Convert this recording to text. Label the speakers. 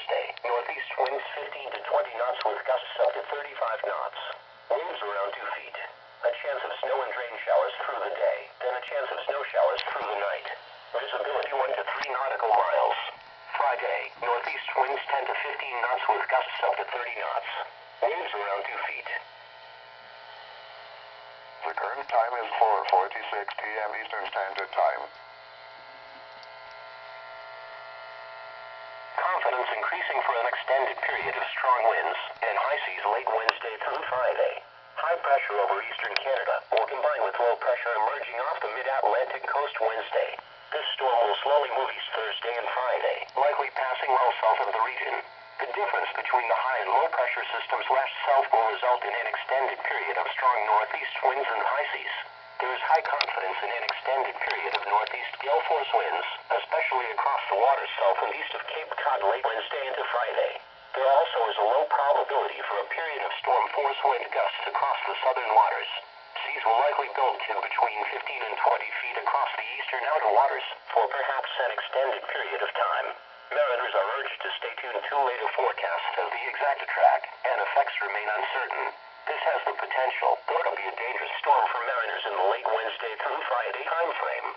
Speaker 1: Wednesday. Northeast winds 15 to 20 knots with gusts up to 35 knots. Waves around 2 feet. A chance of snow and rain showers through the day, then a chance of snow showers through the night. Visibility 1 to 3 nautical miles. Friday, northeast winds 10 to 15 knots with gusts up to 30 knots. Waves around 2 feet.
Speaker 2: The current time is 4:46 p.m. Eastern Standard Time.
Speaker 1: Confidence increasing for an extended period of strong winds and high seas late Wednesday through Friday. High pressure over eastern Canada will combine with low pressure emerging off the mid-Atlantic coast Wednesday. This storm will slowly move east Thursday and Friday, likely passing well south of the region. The difference between the high and low pressure systems lashed south will result in an extended period of strong northeast winds and high seas. There is high confidence in an extended period of northeast gale force winds, especially across the waters south and east of Cape Cod late Wednesday into Friday. There also is a low probability for a period of storm force wind gusts across the southern waters. Seas will likely build to between 15 and 20 feet across the eastern outer waters for perhaps an extended period of time. Mariners are urged to stay tuned to later forecasts as the exact track and effects remain uncertain. This has the potential, though, to be a dangerous storm for mariners in the late Wednesday through Friday time frame.